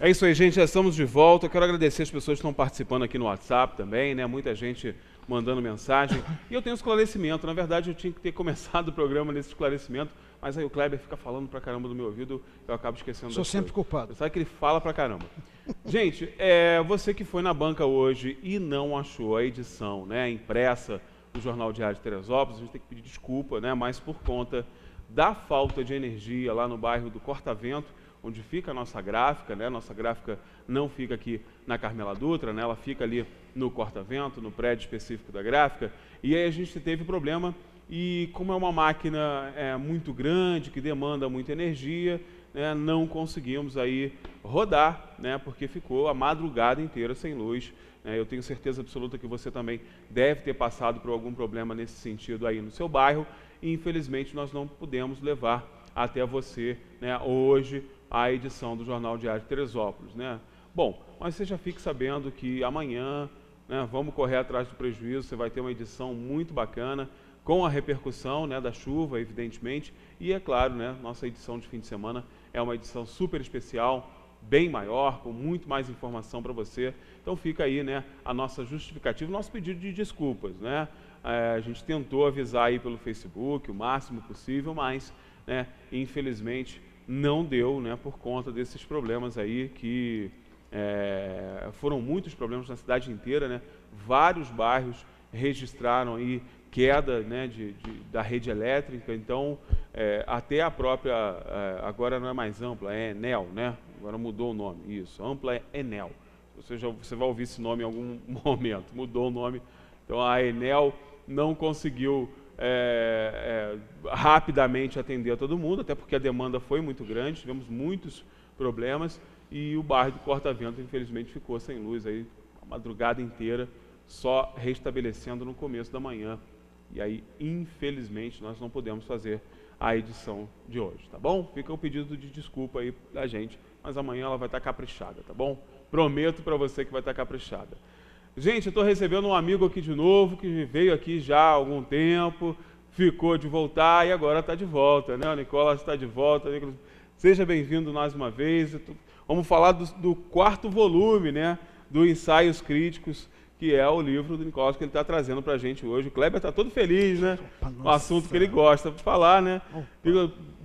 É isso aí, gente, já estamos de volta. Eu quero agradecer as pessoas que estão participando aqui no WhatsApp também, né? Muita gente mandando mensagem. E eu tenho um esclarecimento. Na verdade, eu tinha que ter começado o programa nesse esclarecimento, mas aí o Kleber fica falando pra caramba do meu ouvido, eu acabo esquecendo das Sou sempre coisas. culpado. Sabe que ele fala pra caramba. Gente, você que foi na banca hoje e não achou a edição, né, impressa do Jornal Diário de Teresópolis, a gente tem que pedir desculpa, né, mas por conta da falta de energia lá no bairro do Corta-Vento, onde fica a nossa gráfica, né? Nossa gráfica não fica aqui na Carmela Dutra, né? Ela fica ali no Corta-Vento, no prédio específico da gráfica, e aí a gente teve problema, e como é uma máquina muito grande, que demanda muita energia, né? Não conseguimos aí rodar, né? Porque ficou a madrugada inteira sem luz. Eu tenho certeza absoluta que você também deve ter passado por algum problema nesse sentido aí no seu bairro, e infelizmente nós não pudemos levar até você, né, hoje, a edição do Jornal Diário de Teresópolis, né? Bom, mas você já fique sabendo que amanhã, né, vamos correr atrás do prejuízo, você vai ter uma edição muito bacana, com a repercussão, né, da chuva, evidentemente, e é claro, né, nossa edição de fim de semana é uma edição super especial, bem maior, com muito mais informação para você. Então fica aí, né, a nossa justificativa, nosso pedido de desculpas, né? A gente tentou avisar aí pelo Facebook o máximo possível, mas, né, infelizmente, não deu, né, por conta desses problemas aí que foram muitos problemas na cidade inteira, né? Vários bairros registraram aí queda, né, da rede elétrica, então até a própria, agora não é mais Ampla, é Enel, né? Agora mudou o nome, isso, Ampla é Enel. Você vai ouvir esse nome em algum momento, mudou o nome. Então a Enel não conseguiu rapidamente atender a todo mundo, até porque a demanda foi muito grande, tivemos muitos problemas, e o bairro do Corta-Vento, infelizmente, ficou sem luz aí a madrugada inteira, só restabelecendo no começo da manhã. E aí, infelizmente, nós não podemos fazer a edição de hoje, tá bom? Fica o pedido de desculpa aí da gente, mas amanhã ela vai estar caprichada, tá bom? Prometo para você que vai estar caprichada. Gente, eu estou recebendo um amigo aqui de novo, que veio aqui já há algum tempo, ficou de voltar e agora está de volta, né? O Nicolas está de volta. Nicolas, seja bem-vindo mais uma vez. Vamos falar do quarto volume, né, do Ensaios Críticos, que é o livro do Nicolas que ele está trazendo para a gente hoje. O Kleber está todo feliz, né? Um assunto que ele gosta de falar, né?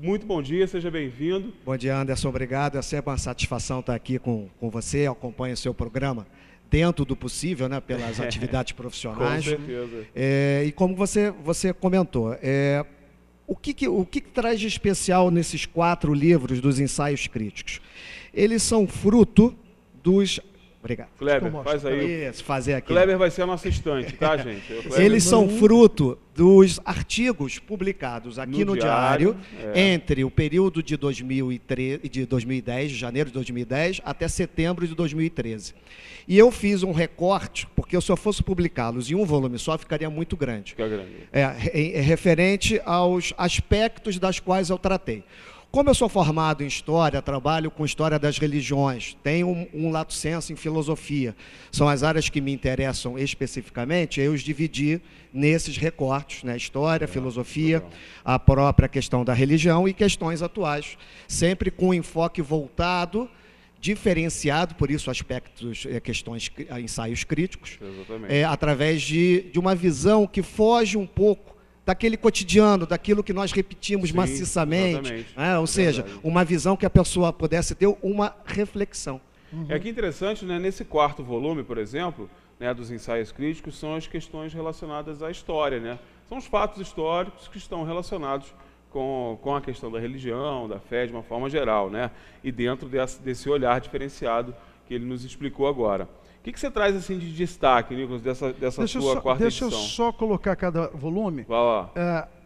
Muito bom dia, seja bem-vindo. Bom dia, Anderson, obrigado. É sempre uma satisfação estar aqui com você, acompanho o seu programa dentro do possível, né, pelas atividades profissionais. Com certeza. E como você comentou, o que traz de especial nesses 4 livros dos ensaios críticos? Eles são fruto dos... Obrigado. Kleber, faz aí. Isso, fazer aqui. Kleber vai ser a nossa estante, tá, gente? Eles são fruto dos artigos publicados aqui no Diário entre o período de 2010, de janeiro de 2010, até setembro de 2013. E eu fiz um recorte, porque se eu fosse publicá-los em um volume só, ficaria muito grande. Fica grande. Referente aos aspectos das quais eu tratei. Como eu sou formado em História, trabalho com História das Religiões, tenho um lato sensu em Filosofia, são as áreas que me interessam especificamente, eu os dividi nesses recortes, né? História, Filosofia, a própria questão da religião e questões atuais, sempre com um enfoque voltado, diferenciado, por isso aspectos, questões, ensaios críticos, através de uma visão que foge um pouco daquele cotidiano, daquilo que nós repetimos maciçamente, ou seja, uma visão que a pessoa pudesse ter uma reflexão. Que interessante, né? Nesse quarto volume, por exemplo, né, dos ensaios críticos, são as questões relacionadas à história, né? São os fatos históricos que estão relacionados com a questão da religião, da fé, de uma forma geral, né? E dentro desse olhar diferenciado que ele nos explicou agora. O que você traz assim de destaque, Nicolas, dessa sua quarta edição? Deixa eu só colocar cada volume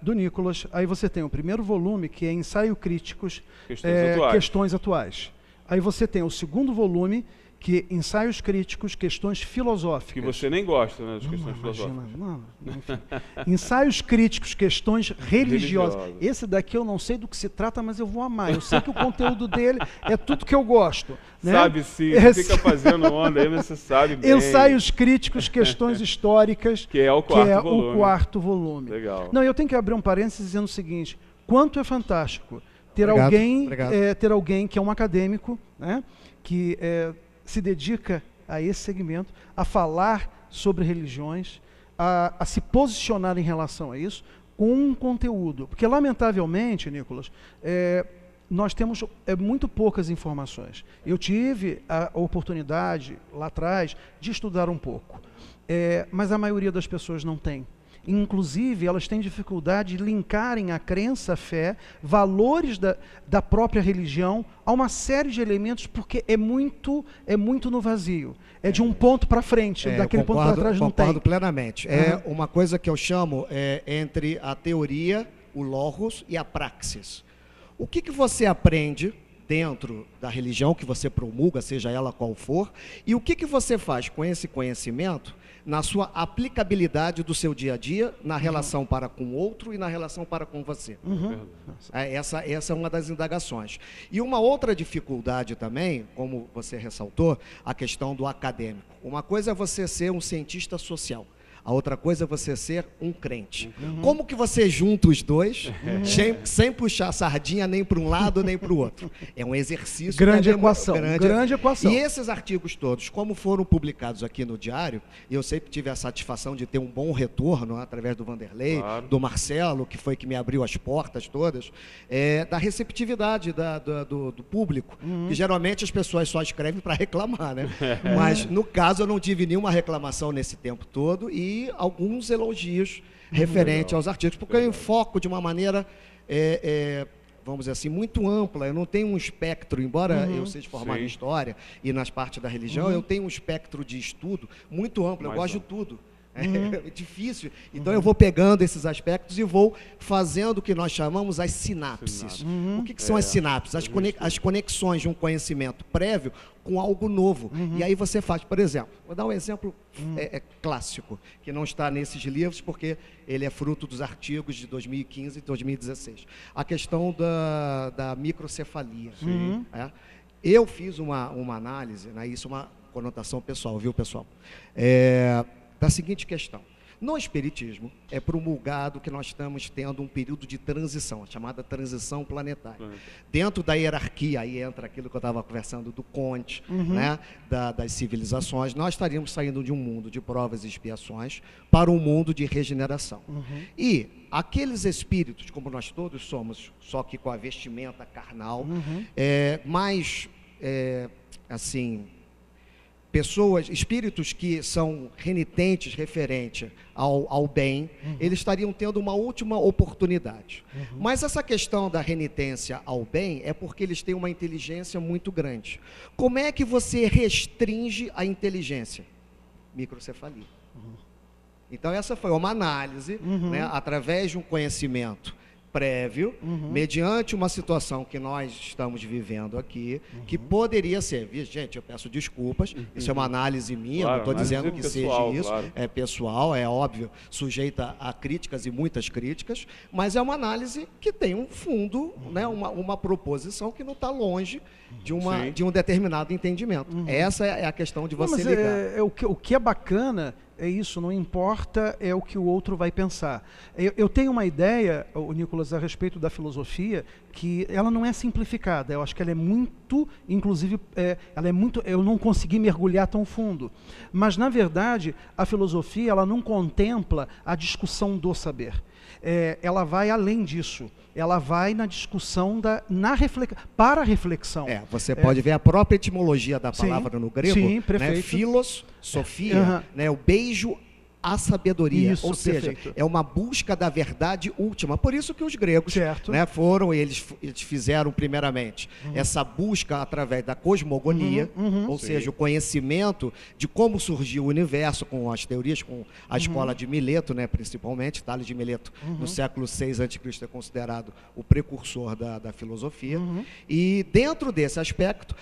do Nicolas. Aí você tem o primeiro volume, que é Ensaio Críticos, Questões Atuais. Aí você tem o segundo volume, que é Ensaios Críticos, Questões Filosóficas. Que você nem gosta, né, das questões filosóficas. Enfim. Ensaios Críticos, Questões Religiosas. Esse daqui eu não sei do que se trata, mas eu vou amar. Eu sei que o conteúdo dele é tudo que eu gosto. Né? Sabe sim, fica fazendo onda aí, mas você sabe bem. Ensaios Críticos, Questões Históricas, que é o quarto volume. Legal. Não, eu tenho que abrir um parênteses dizendo o seguinte, quanto é fantástico ter alguém que é um acadêmico, né, que se dedica a esse segmento, a falar sobre religiões, a se posicionar em relação a isso, com um conteúdo. Porque, lamentavelmente, Nicolas, nós temos muito poucas informações. Eu tive a oportunidade, lá atrás, de estudar um pouco, mas a maioria das pessoas não tem. Inclusive, elas têm dificuldade de linkarem a crença, a fé, valores da própria religião a uma série de elementos, porque é muito no vazio. É de um ponto para frente, daquele ponto para trás não tem. Concordo plenamente. É uma coisa que eu chamo entre a teoria, o logos e a praxis. O que você aprende dentro da religião que você promulga, seja ela qual for, e o que você faz com esse conhecimento na sua aplicabilidade do seu dia a dia, na relação para com o outro e na relação para com você. Essa é uma das indagações. E uma outra dificuldade também, como você ressaltou, a questão do acadêmico. Uma coisa é você ser um cientista social. A outra coisa é você ser um crente. Como que você junta os dois, sem puxar a sardinha nem para um lado nem para o outro? É um exercício... Grande equação. E esses artigos todos, como foram publicados aqui no Diário, eu sempre tive a satisfação de ter um bom retorno, através do Vanderlei, do Marcelo, que foi que me abriu as portas todas, da receptividade do público, que geralmente as pessoas só escrevem para reclamar, né? Mas, no caso, eu não tive nenhuma reclamação nesse tempo todo e alguns elogios referentes aos artigos, porque eu enfoco de uma maneira, vamos dizer assim, muito ampla. Eu não tenho um espectro, embora eu seja formado em História e nas partes da religião, eu tenho um espectro de estudo muito amplo, eu gosto de tudo. É difícil. Então eu vou pegando esses aspectos e vou fazendo o que nós chamamos as sinapses. O que são as sinapses? As conexões de um conhecimento prévio com algo novo. E aí você faz, por exemplo, vou dar um exemplo clássico, que não está nesses livros, porque ele é fruto dos artigos de 2015 e 2016. A questão da microcefalia. Eu fiz uma análise, né, isso é uma conotação pessoal, viu, pessoal? Da seguinte questão: no Espiritismo é promulgado que nós estamos tendo um período de transição, a chamada transição planetária. Dentro da hierarquia, aí entra aquilo que eu estava conversando do Conte, né, das civilizações, nós estaríamos saindo de um mundo de provas e expiações para um mundo de regeneração. E aqueles espíritos, como nós todos somos, só que com a vestimenta carnal, mais, assim... espíritos que são renitentes referente ao bem, eles estariam tendo uma última oportunidade. Mas essa questão da renitência ao bem é porque eles têm uma inteligência muito grande. Como é que você restringe a inteligência? Microcefalia. Então essa foi uma análise, né, através de um conhecimento prévio, mediante uma situação que nós estamos vivendo aqui, que poderia ser, gente, eu peço desculpas, isso é uma análise minha, não estou dizendo que seja isso, é pessoal, é óbvio, sujeita a críticas e muitas críticas, mas é uma análise que tem um fundo, né, uma proposição que não está longe de um determinado entendimento. Essa é a questão de você ligar. O que é bacana é isso, não importa o que o outro vai pensar. Eu tenho uma ideia, Nicolas, a respeito da filosofia, que ela não é simplificada. Eu acho que ela é muito, inclusive, eu não consegui mergulhar tão fundo. Mas, na verdade, a filosofia ela não contempla a discussão do saber. Ela vai além disso. Ela vai na discussão para a reflexão. Você pode ver a própria etimologia da palavra no grego, né? Philos, Sofia, né? O beijo à sabedoria, isso, ou seja, perfeito. É uma busca da verdade última. Por isso que os gregos, né, eles fizeram primeiramente essa busca através da cosmogonia, ou seja, o conhecimento de como surgiu o universo, com as teorias, com a escola de Mileto, né, principalmente. Tales de Mileto, no século VI a.C., é considerado o precursor da filosofia. E dentro desse aspecto,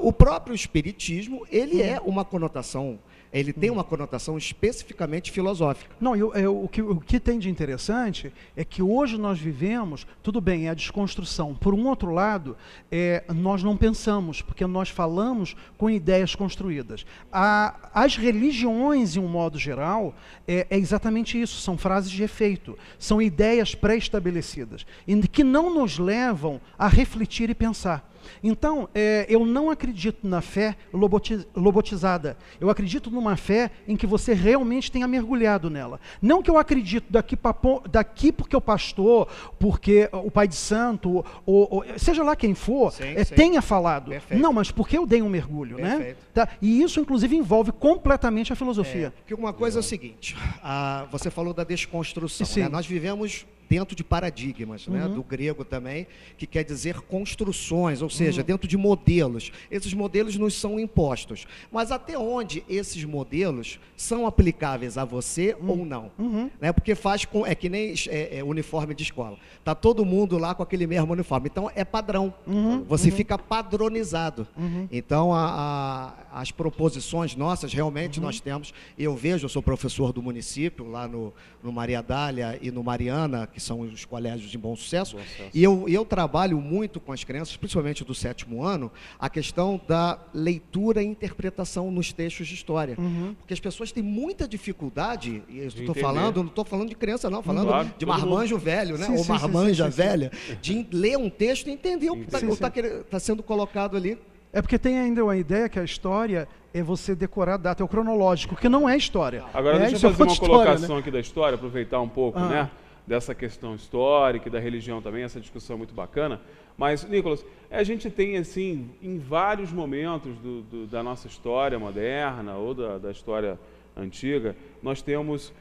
o próprio espiritismo, ele é uma conotação Ele tem uma conotação especificamente filosófica. Não, o que tem de interessante é que hoje nós vivemos, tudo bem, é a desconstrução. Por um outro lado, nós não pensamos, porque nós falamos com ideias construídas. As religiões, em um modo geral, é exatamente isso, são frases de efeito, são ideias pré-estabelecidas, que não nos levam a refletir e pensar. Então, eu não acredito na fé lobotizada. Eu acredito numa fé em que você realmente tenha mergulhado nela. Não que eu acredito daqui porque o pastor, porque o pai de santo, ou seja lá quem for, tenha falado. Perfeito. Não, mas porque eu dei um mergulho, né? Tá? E isso, inclusive, envolve completamente a filosofia. Porque uma coisa é o seguinte, você falou da desconstrução, né? Nós vivemos dentro de paradigmas, né, do grego também, que quer dizer construções, ou seja, dentro de modelos. Esses modelos nos são impostos. Mas até onde esses modelos são aplicáveis a você ou não? Né, porque é que nem uniforme de escola. Está todo mundo lá com aquele mesmo uniforme. Então, é padrão. Você fica padronizado. Então, as proposições nossas, realmente nós temos... Eu sou professor do município, lá no Maria Dália e no Mariana, que são os colégios de bom sucesso. E eu trabalho muito com as crianças, principalmente do 7º ano, a questão da leitura e interpretação nos textos de história. Porque as pessoas têm muita dificuldade, e eu não estou falando de criança não, falando de marmanjo velho, né? Ou marmanja velha, de ler um texto e entender o que está sendo colocado ali. É porque tem ainda uma ideia que a história é você decorar a data, é o cronológico, que não é história. Agora deixa eu fazer uma colocação aqui da história, aproveitar um pouco, né? Dessa questão histórica e da religião também, essa discussão é muito bacana. Mas, Nicolas, a gente tem, assim, em vários momentos da nossa história moderna ou da história antiga, nós temos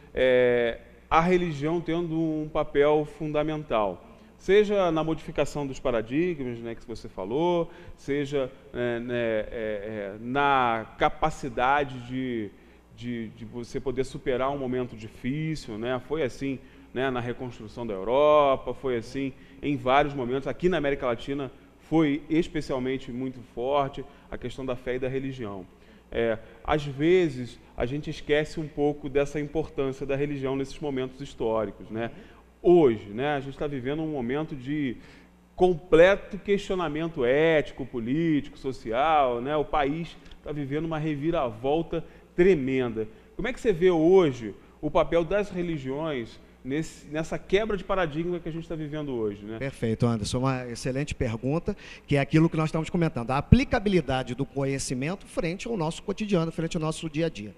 a religião tendo um papel fundamental. Seja na modificação dos paradigmas, né, que você falou, seja na capacidade de você poder superar um momento difícil, né? Foi assim, né, na reconstrução da Europa, foi assim em vários momentos. Aqui na América Latina foi especialmente muito forte a questão da fé e da religião. Às vezes, a gente esquece um pouco dessa importância da religião nesses momentos históricos, né? Hoje, né, a gente está vivendo um momento de completo questionamento ético, político, social, né? O país está vivendo uma reviravolta tremenda. Como é que você vê hoje o papel das religiões nessa quebra de paradigma que a gente está vivendo hoje, né? Perfeito, Anderson. Uma excelente pergunta, que é aquilo que nós estamos comentando. A aplicabilidade do conhecimento frente ao nosso cotidiano, frente ao nosso dia a dia.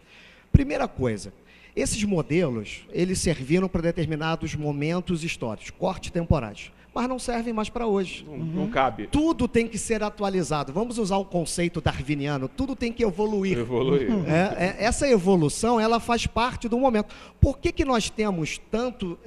Primeira coisa, esses modelos, eles serviram para determinados momentos históricos, cortes temporais, mas não servem mais para hoje. Não cabe. Tudo tem que ser atualizado. Vamos usar o conceito darwiniano, tudo tem que evoluir. Essa evolução, ela faz parte do momento. Por que nós temos tanto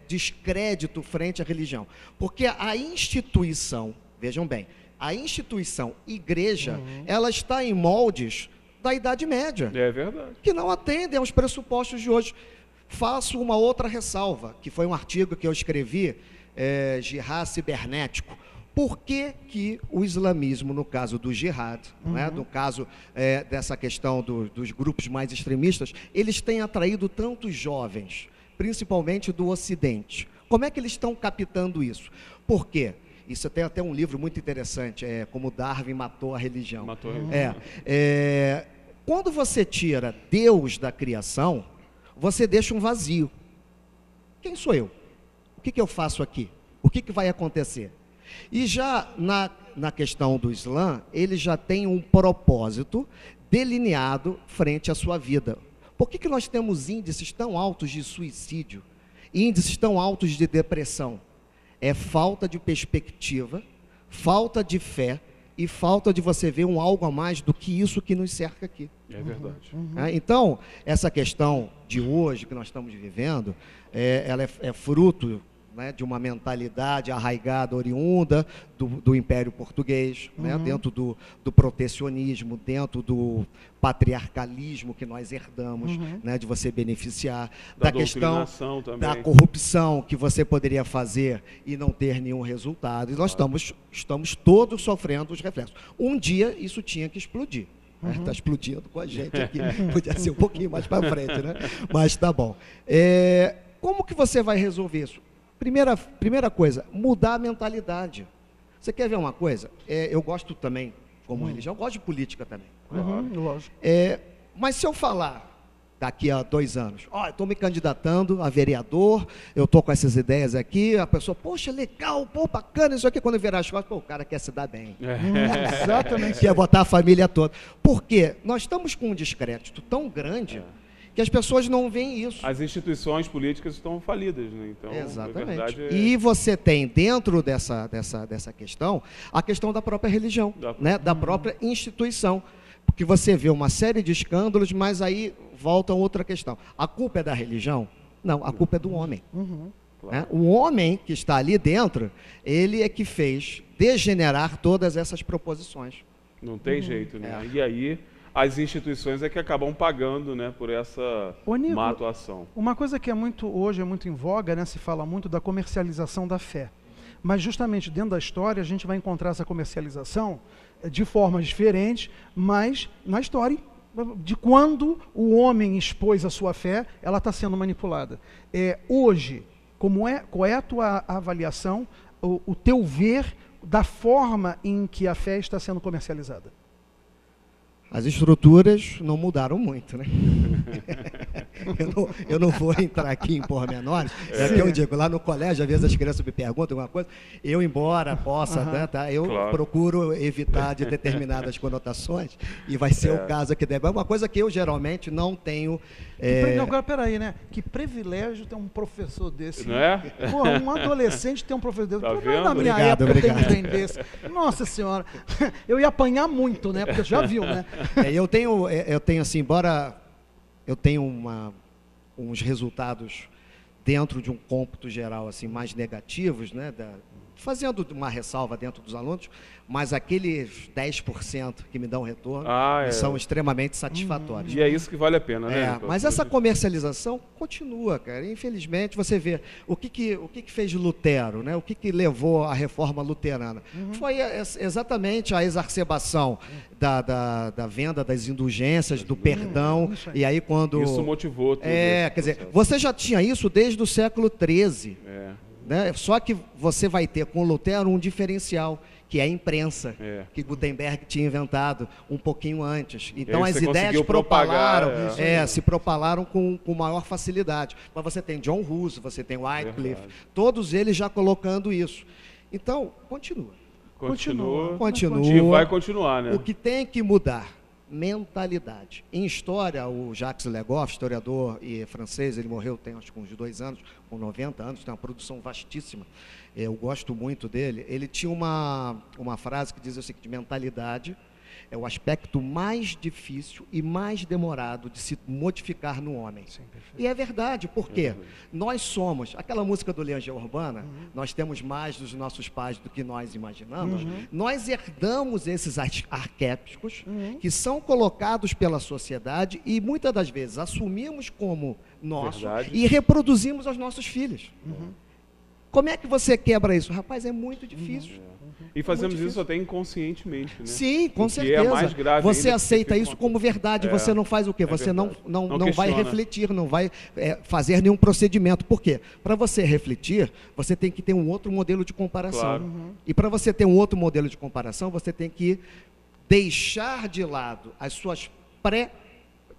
descrédito frente à religião? Porque a instituição, vejam bem, a instituição igreja, ela está em moldes da Idade Média. É verdade. Que não atendem aos pressupostos de hoje. Faço uma outra ressalva, que foi um artigo que eu escrevi, jihad cibernético. Por que o islamismo, no caso do jihad, né, no caso dessa questão dos grupos mais extremistas, eles têm atraído tantos jovens, principalmente do Ocidente? Como é que eles estão captando isso? Por quê? Isso tem até um livro muito interessante, como Darwin matou a religião. Matou a religião. Quando você tira Deus da criação, você deixa um vazio. Quem sou eu? O que eu faço aqui? O que vai acontecer? E já na questão do Islã, ele já tem um propósito delineado frente à sua vida. Por que nós temos índices tão altos de suicídio, índices tão altos de depressão? É falta de perspectiva, falta de fé e falta de você ver um algo a mais do que isso que nos cerca aqui. É verdade. Então, essa questão de hoje que nós estamos vivendo, ela é fruto, né, de uma mentalidade arraigada, oriunda do Império Português, né, dentro do protecionismo, dentro do patriarcalismo que nós herdamos, né, de você beneficiar, da questão também, da corrupção que você poderia fazer e não ter nenhum resultado. E nós estamos todos sofrendo os reflexos. Um dia isso tinha que explodir. Está explodindo com a gente aqui. Podia ser um pouquinho mais para frente, né? Mas tá bom. Como que você vai resolver isso? Primeira coisa, mudar a mentalidade. Você quer ver uma coisa? Eu gosto também, como religião, eu gosto de política também. Lógico. Mas se eu falar daqui a 2 anos, estou me candidatando a vereador, eu estou com essas ideias aqui, a pessoa, poxa, legal, pô, bacana, isso aqui, quando eu virar as costas, o cara quer se dar bem. Exatamente. Quer botar a família toda. Por quê? Nós estamos com um descrédito tão grande que as pessoas não veem isso. As instituições políticas estão falidas, né? Então, exatamente. Verdade E você tem, dentro dessa questão, a questão da própria religião, da própria instituição. Porque você vê uma série de escândalos, mas aí volta outra questão. A culpa é da religião? Não, a culpa é do homem. Claro. O homem que está ali dentro, ele é que fez degenerar todas essas proposições. Não tem jeito, né? E aí, as instituições é que acabam pagando, né, por essa má atuação. Uma coisa que hoje é muito em voga, né, se fala muito da comercialização da fé. Mas justamente dentro da história a gente vai encontrar essa comercialização de formas diferentes, mas na história de quando o homem expôs a sua fé, ela está sendo manipulada. Hoje, qual é a tua avaliação, o teu ver da forma em que a fé está sendo comercializada? As estruturas não mudaram muito, né? Eu não vou entrar aqui em pormenores, que eu digo, lá no colégio, às vezes as crianças me perguntam alguma coisa, eu, embora possa, eu procuro evitar de determinadas conotações, e vai ser o caso aqui. É uma coisa que eu geralmente não tenho... Agora, peraí, né? Que privilégio ter um professor desse. Não é? Porra, um adolescente ter um professor desse. Tá vendo? Na minha época eu tenho um trem desse. Nossa Senhora, eu ia apanhar muito, né? Porque já viu, né? Eu tenho assim, embora eu tenha uns resultados dentro de um cômputo geral assim mais negativos, né, fazendo uma ressalva dentro dos alunos, mas aqueles 10% que me dão retorno são extremamente satisfatórios. E é isso que vale a pena, né? Mas essa comercialização continua, cara. Infelizmente, você vê o que fez Lutero, né? O que levou à reforma luterana? Foi exatamente a exacerbação da venda das indulgências, do perdão, e aí quando... Isso motivou tudo. Quer dizer, você já tinha isso desde o século XIII. Né? Só que você vai ter com Lutero um diferencial, que é a imprensa, que Gutenberg tinha inventado um pouquinho antes. Então as ideias se propalaram com maior facilidade. Mas você tem John Russo, você tem Wycliffe, todos eles já colocando isso. Então, continua. E vai continuar, né? O que tem que mudar? Mentalidade. Em história, o Jacques Legoff, historiador e francês, ele morreu tem acho que uns 2 anos, com 90 anos, tem uma produção vastíssima, eu gosto muito dele. Ele tinha uma frase que diz o seguinte: mentalidade é o aspecto mais difícil e mais demorado de se modificar no homem. Sim, e é verdade, porque nós somos, aquela música do Legião Urbana, nós temos mais dos nossos pais do que nós imaginamos, nós herdamos esses arquétipos que são colocados pela sociedade e muitas das vezes assumimos como nosso e reproduzimos aos nossos filhos. Como é que você quebra isso? Rapaz, é muito difícil. E fazemos isso até inconscientemente, né? Sim, com certeza. É mais grave você aceita isso como verdade, você não faz o quê? Você não vai refletir, não vai fazer nenhum procedimento. Por quê? Para você refletir, você tem que ter um outro modelo de comparação. Claro. E para você ter um outro modelo de comparação, você tem que deixar de lado as suas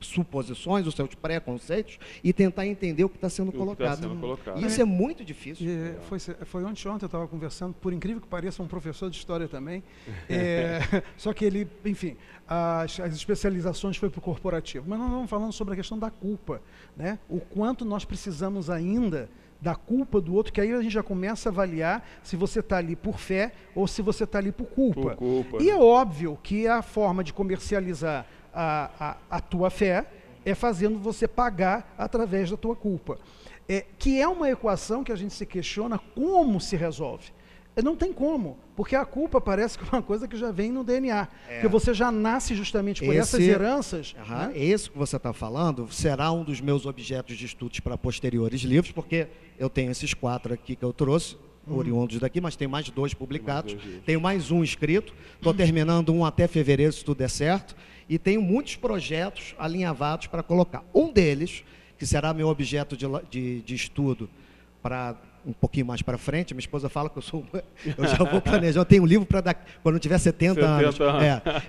suposições, os seus preconceitos e tentar entender o que está sendo colocado. Isso é muito difícil. Foi ontem eu estava conversando, por incrível que pareça, um professor de história também, só que ele, enfim, as especializações foi para o corporativo, mas nós estamos falando sobre a questão da culpa, né? O quanto nós precisamos ainda da culpa do outro, que aí a gente já começa a avaliar se você está ali por fé ou se você está ali por culpa. E é óbvio que a forma de comercializar a tua fé é fazendo você pagar através da tua culpa. Que é uma equação que a gente se questiona como se resolve. Não tem como, porque a culpa parece que é uma coisa que já vem no DNA, porque você já nasce justamente com essas heranças. Né? Esse que você está falando será um dos meus objetos de estudos para posteriores livros, porque eu tenho esses 4 aqui que eu trouxe, oriundos daqui, mas tem mais 2 publicados. Tenho mais um escrito, estou terminando um até fevereiro, se tudo der certo, e tenho muitos projetos alinhavados para colocar. Um deles, que será meu objeto de estudo para um pouquinho mais para frente, minha esposa fala que eu já vou planejar, eu tenho um livro para quando eu tiver 70 anos.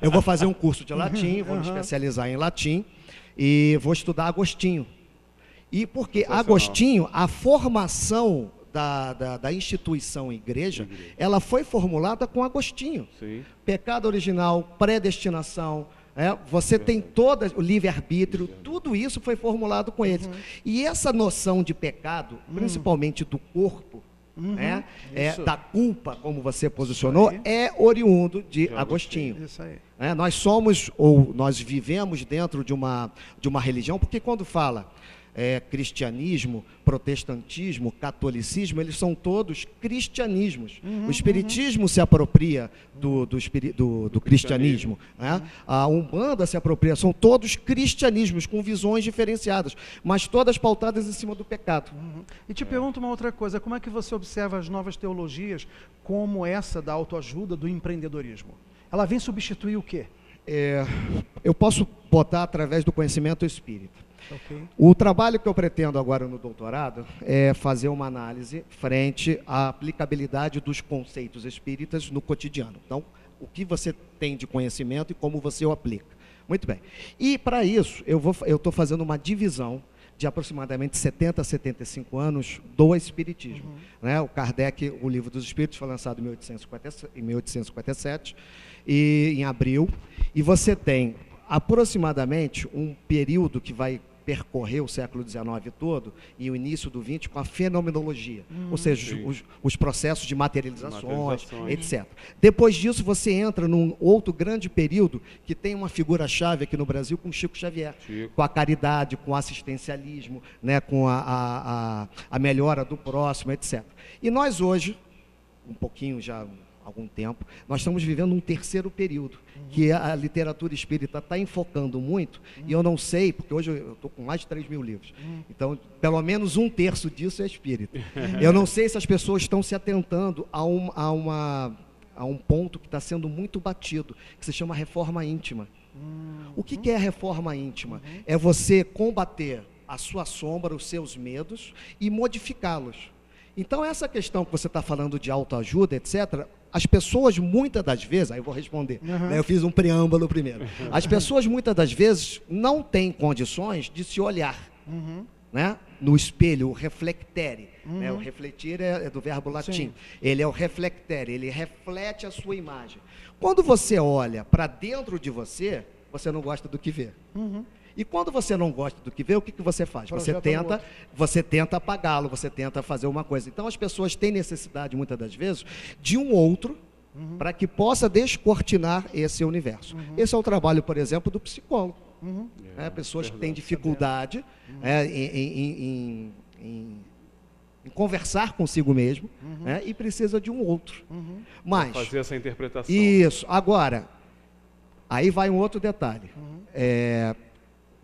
Eu vou fazer um curso de latim, vou me especializar em latim e vou estudar Agostinho. E porque Agostinho, a formação da instituição igreja, ela foi formulada com Agostinho. Sim. Pecado original, predestinação, você tem todo o livre-arbítrio, tudo isso foi formulado com eles. E essa noção de pecado, principalmente do corpo, da culpa, como você posicionou, é oriundo de Agostinho. Isso aí. Nós somos, ou nós vivemos dentro de uma religião, porque quando fala cristianismo, protestantismo, catolicismo, eles são todos cristianismos. O espiritismo se apropria do cristianismo, a Umbanda se apropria, são todos cristianismos com visões diferenciadas, mas todas pautadas em cima do pecado. E te pergunto uma outra coisa, como é que você observa as novas teologias como essa da autoajuda, do empreendedorismo? Ela vem substituir o quê? Eu posso botar através do conhecimento espírita. Okay. O trabalho que eu pretendo agora no doutorado é fazer uma análise frente à aplicabilidade dos conceitos espíritas no cotidiano. Então, o que você tem de conhecimento e como você o aplica. Muito bem. E, para isso, eu estou fazendo uma divisão de aproximadamente 70 a 75 anos do Espiritismo. O Kardec, o Livro dos Espíritos, foi lançado em 1857, em abril, e você tem aproximadamente um período que vai percorrer o século XIX todo e o início do XX com a fenomenologia, ou seja, os processos de materializações, etc. Depois disso, você entra num outro grande período que tem uma figura-chave aqui no Brasil com Chico Xavier, com a caridade, com o assistencialismo, com a melhora do próximo, etc. E nós hoje, um pouquinho já algum tempo, nós estamos vivendo um terceiro período, que a literatura espírita está enfocando muito, e eu não sei, porque hoje eu estou com mais de 3 mil livros, então pelo menos 1/3 disso é espírita. Eu não sei se as pessoas estão se atentando a um ponto que está sendo muito batido, que se chama reforma íntima. O que é a reforma íntima? É você combater a sua sombra, os seus medos, e modificá-los. Então, essa questão que você está falando de autoajuda, etc., as pessoas, muitas das vezes, aí eu vou responder, eu fiz um preâmbulo primeiro. As pessoas, muitas das vezes, não têm condições de se olhar no espelho, o reflectere. O refletir é do verbo latim. Sim. Ele é o reflectere, ele reflete a sua imagem. Quando você olha para dentro de você, você não gosta do que vê. E quando você não gosta do que vê, o que você faz? Você tenta apagá-lo, você tenta fazer uma coisa. Então, as pessoas têm necessidade, muitas das vezes, de um outro para que possa descortinar esse universo. Esse é o trabalho, por exemplo, do psicólogo. Pessoas que têm dificuldade em conversar consigo mesmo e precisa de um outro. Mas fazer essa interpretação. Isso. Agora, aí vai um outro detalhe.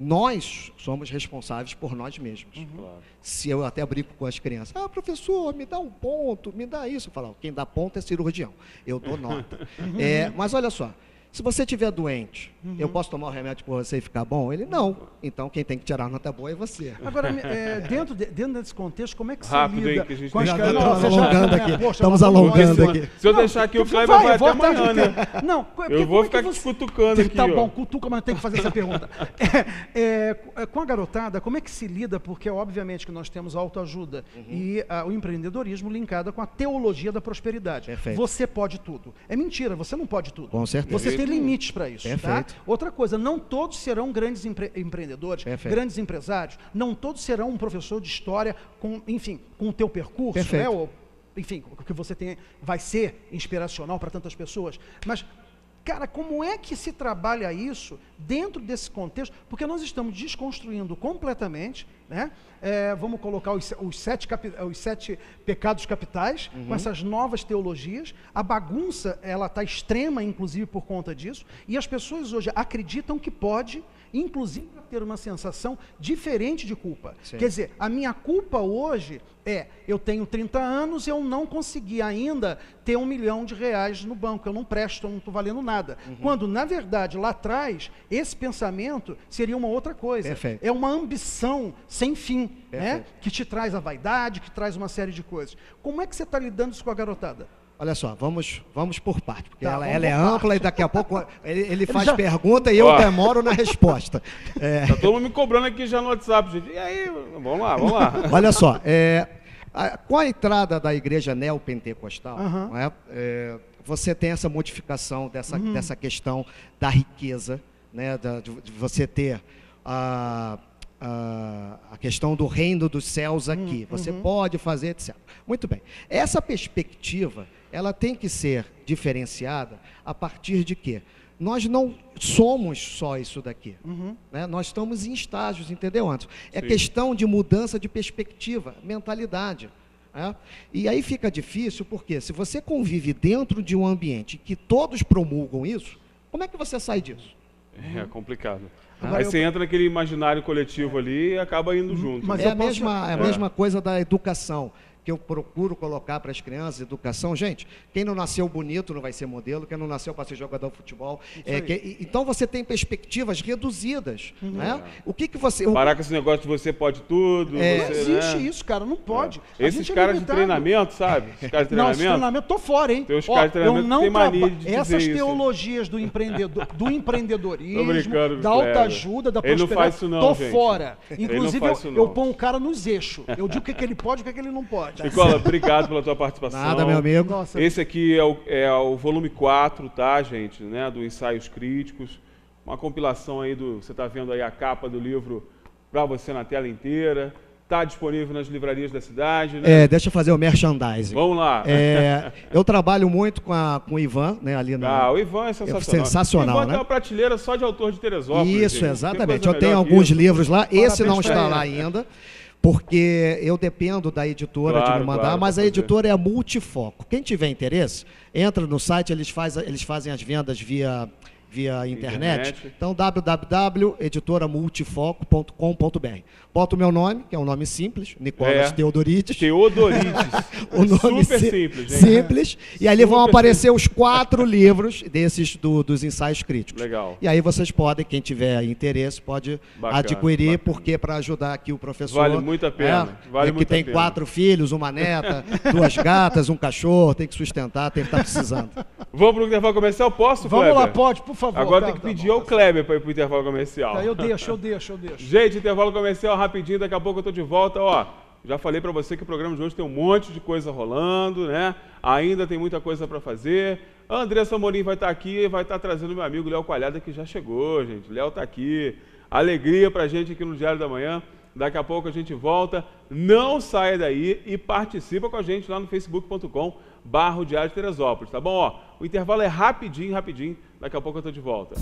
Nós somos responsáveis por nós mesmos. Claro. Se eu até brinco com as crianças, professor, me dá um ponto, me dá isso. Eu falo, quem dá ponto é cirurgião, eu dou nota. Mas olha só, se você estiver doente, eu posso tomar o remédio por você e ficar bom? Ele, não. Então, quem tem que tirar a nota boa é você. Agora, dentro desse contexto, como é que rápido, você lida que a gente com as crianças? Estamos alongando aqui. Estamos alongando aqui. Se eu deixar aqui, o Kleber vai até amanhã, né? Não, eu vou ficar te cutucando aqui. Tá bom, cutuca, mas tem que fazer essa pergunta. Com a garotada, como é que se lida? Porque, obviamente, que nós temos a autoajuda e o empreendedorismo linkado com a teologia da prosperidade. Perfeito. Você pode tudo. É mentira, você não pode tudo. Com certeza. Você tem limites para isso. Perfeito. Tá? Outra coisa, não todos serão grandes empreendedores, grandes empresários, não todos serão um professor de história com o teu percurso, ou, enfim, o que você tem vai ser inspiracional para tantas pessoas. Mas, cara, como é que se trabalha isso dentro desse contexto? Porque nós estamos desconstruindo completamente, vamos colocar os 7 pecados capitais, com essas novas teologias. A bagunça, ela está extrema, inclusive, por conta disso. E as pessoas hoje acreditam que pode inclusive a ter uma sensação diferente de culpa. Sim. Quer dizer, a minha culpa hoje eu tenho 30 anos e eu não consegui ainda ter R$1 milhão no banco, eu não presto, eu não estou valendo nada. Quando, na verdade, lá atrás, esse pensamento seria uma outra coisa. Perfeito. É uma ambição sem fim, né? Que te traz a vaidade, que traz uma série de coisas. Como é que você está lidando isso com a garotada? Olha só, vamos por parte, porque Tá, ela vamos é por ampla e daqui a pouco ele faz pergunta e eu demoro na resposta. Tá todo mundo me cobrando aqui já no WhatsApp, gente. E aí, vamos lá. Olha só, com a entrada da igreja neopentecostal, você tem essa modificação dessa questão da riqueza, né, de você ter a questão do reino dos céus aqui. Você pode fazer, etc. Muito bem. Essa perspectiva, ela tem que ser diferenciada a partir de quê? Nós não somos só isso daqui. Né? Nós estamos em estágios, entendeu, Anderson? É questão de mudança de perspectiva, mentalidade. Né? E aí fica difícil, porque se você convive dentro de um ambiente que todos promulgam isso, como é que você sai disso? É complicado. Aí você entra naquele imaginário coletivo ali e acaba indo junto. Mas é a mesma coisa da educação, que eu procuro colocar para as crianças, educação. Gente, quem não nasceu bonito não vai ser modelo, quem não nasceu para ser jogador de futebol. Então você tem perspectivas reduzidas. Né? O que você... Parar com esse negócio de você pode tudo. Não existe isso, cara, não pode. Esses caras de treinamento, sabe? Esses caras de treinamento. Não, esse treinamento, tô fora, hein? Tem os caras de treinamento que tem mania de dizer essas isso. teologias do empreendedorismo, brincando, da autoajuda, da prosperidade, ele não faz isso não, tô gente. fora. Inclusive, eu ponho o cara nos eixos. Eu digo o que ele pode e o que ele não pode. Nicola, obrigado pela tua participação. Nada, meu amigo. Nossa. Esse aqui é o volume 4, tá, gente? Né, do Ensaios Críticos. Uma compilação aí você está vendo aí a capa do livro para você na tela inteira. Está disponível nas livrarias da cidade, né? Deixa eu fazer o merchandising. Vamos lá. Eu trabalho muito com o Ivan, né, ali na... o Ivan é sensacional. Sensacional, o Ivan né? tem uma prateleira só de autor de Teresópolis. Isso, gente. exatamente. Eu tenho alguns livros lá. Esse não está lá ainda, porque eu dependo da editora de me mandar, mas a editora é multifoco. Quem tiver interesse, entra no site, eles fazem as vendas via internet. Então, www.editoramultifoco.com.br. Bota o meu nome, que é um nome simples, Nicolas Teodorides. O nome super simples. Simples. E ali vão aparecer os 4 livros desses dos ensaios críticos. Legal. E aí vocês podem, quem tiver interesse, pode adquirir, porque para ajudar aqui o professor... Vale muito a pena. Que tem 4 filhos, uma neta, 2 gatas, um cachorro, tem que sustentar, tem que estar precisando. Vamos para o intervalo comercial? Posso, Kleber? Vamos lá, pode, por favor. Agora tem que pedir ao Kleber para ir para o intervalo comercial. Tá, eu deixo. Gente, intervalo comercial rapidinho, daqui a pouco eu estou de volta. Já falei para você que o programa de hoje tem um monte de coisa rolando, né? Ainda tem muita coisa para fazer. A Andressa Amorim vai estar aqui e vai estar trazendo meu amigo Léo Coalhada, que já chegou, gente. Léo está aqui. Alegria para a gente aqui no Diário da Manhã. Daqui a pouco a gente volta. Não saia daí e participa com a gente lá no facebook.com/Diário de Teresópolis, tá bom? O intervalo é rapidinho. Daqui a pouco eu estou de volta.